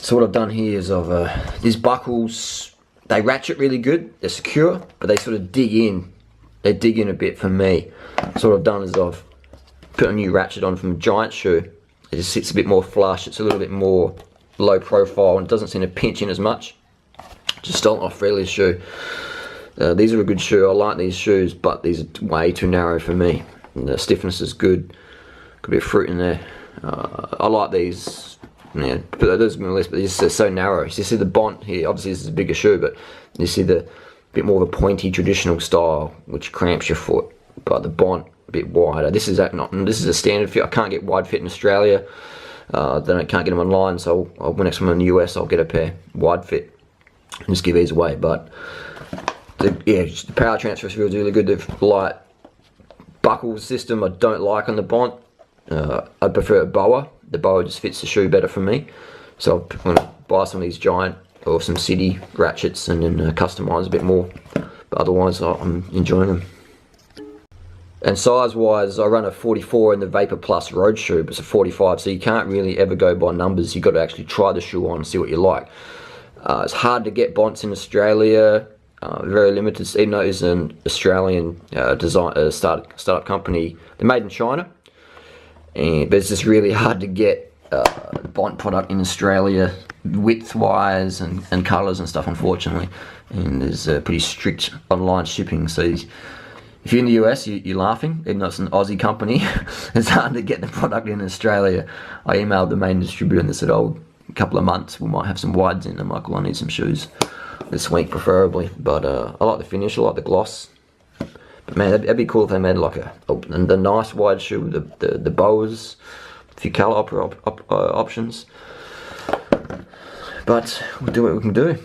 So what I've done here is these buckles, they ratchet really good, they're secure, but they sort of dig in. They dig in a bit for me. So what I've done is I've put a new ratchet on from a Giant shoe. It just sits a bit more flush, it's a little bit more low profile and it doesn't seem to pinch in as much. Just stolen off Freely's shoe. These are a good shoe, I like these shoes, but these are way too narrow for me. And the stiffness is good, got a bit of fruit in there. I like these, yeah, but those are my list, but they're so narrow. So you see the Bont here, obviously this is a bigger shoe, but you see the bit more of a pointy traditional style, which cramps your foot, but the Bont a bit wider. This is a standard fit. I can't get wide fit in Australia, then I can't get them online, so when next time I'm in the US I'll get a pair wide fit and just give these away. But the power transfer feels really good. The light buckle system I don't like on the Bont. I prefer a boa. The boa just fits the shoe better for me, so I'm going to buy some of these Giant or some City ratchets and then customise a bit more, but otherwise I'm enjoying them. And size wise, I run a 44 in the Vapor Plus road shoe, but it's a 45, so you can't really ever go by numbers. You've got to actually try the shoe on and see what you like. It's hard to get Bonts in Australia, very limited, even though it's an Australian startup company. They're made in China, but it's just really hard to get Bont product in Australia, width wise and colours and stuff, unfortunately. And there's pretty strict online shipping, so if you're in the US, you're laughing, even though it's an Aussie company. It's hard to get the product in Australia. I emailed the main distributor and they said, oh, a couple of months we might have some wides in. I'm like, well, I need some shoes this week preferably, but I like the finish, I like the gloss. But man, that'd be cool if they made like the nice wide shoe with the boas, a few colour options. But we'll do what we can do.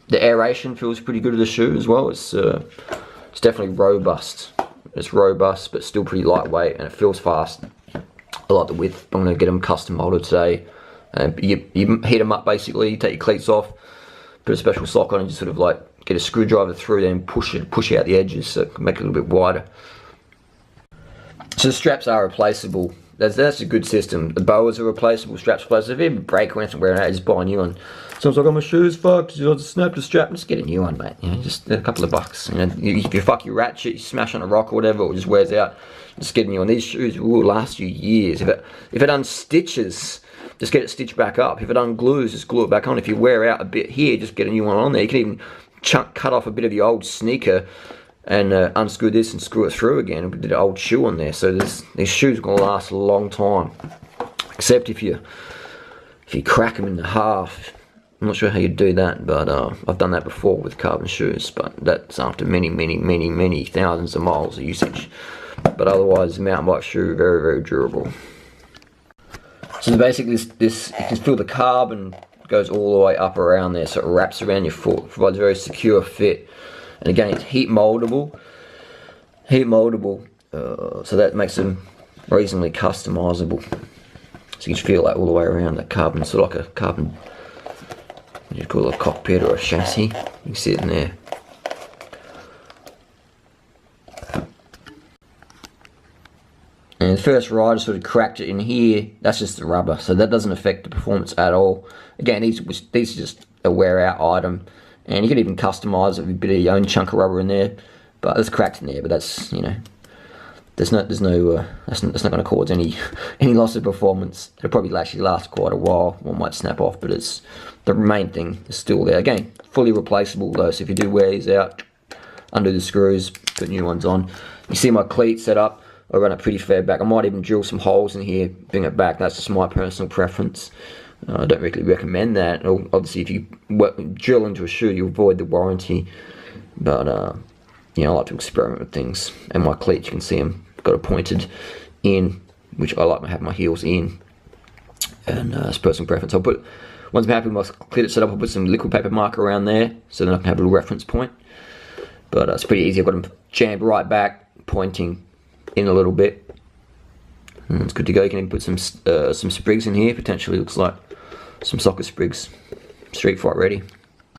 The aeration feels pretty good of the shoe as well. It's definitely robust. It's robust, but still pretty lightweight, and it feels fast. I like the width. I'm going to get them custom molded today. You heat them up basically. You take your cleats off, put a special sock on, and just sort of like get a screwdriver through there and push out the edges so it can make it a little bit wider. So the straps are replaceable. That's a good system. The boas are replaceable, straps replaceable. If you break or anything wearing out, just buy a new one. Someone's like, oh, my shoe's fucked, I just snapped the strap. Just get a new one, mate. You know, just a couple of bucks. You know, if you fuck your ratchet, you smash on a rock or whatever, or it just wears out, just get a new one. These shoes will last you years. If it unstitches, just get it stitched back up. If it unglues, just glue it back on. If you wear out a bit here, just get a new one on there. You can even cut off a bit of the old sneaker and unscrew this and screw it through again and put the old shoe on there. So these shoes are going to last a long time, except if you crack them in half. I'm not sure how you do that, but I've done that before with carbon shoes, but that's after many thousands of miles of usage. But otherwise, mountain bike shoe, very, very durable. So basically this you can feel the carbon goes all the way up around there, so it wraps around your foot, provides a very secure fit. And again, it's heat moldable, so that makes them reasonably customizable. So you can feel that all the way around. That carbon, sort of like a carbon, what do you call it, a cockpit or a chassis. You can see it in there. And the first ride, I sort of cracked it in here. That's just the rubber, so that doesn't affect the performance at all. Again, these are just a wear-out item. And you can even customise it with a bit of your own chunk of rubber in there, but it's cracked in there. But that's, you know, that's not going to cause any loss of performance. It'll probably actually last quite a while. One might snap off, but it's the main thing is still there. Again, fully replaceable though. So if you do wear these out, undo the screws, put new ones on. You see my cleat set up. I run it pretty fair back. I might even drill some holes in here, bring it back. That's just my personal preference. I don't really recommend that. Obviously, if you drill into a shoe, you avoid the warranty. But you know, I like to experiment with things. And my cleats, you can see them got it pointed in, which I like to have my heels in. And it's personal preference. Once I'm happy with my cleat set up, I'll put some liquid paper marker around there, so then I can have a little reference point. But it's pretty easy. I've got them jammed right back, pointing in a little bit. And it's good to go. You can even put some sprigs in here. Potentially looks like some soccer sprigs. Street fight ready.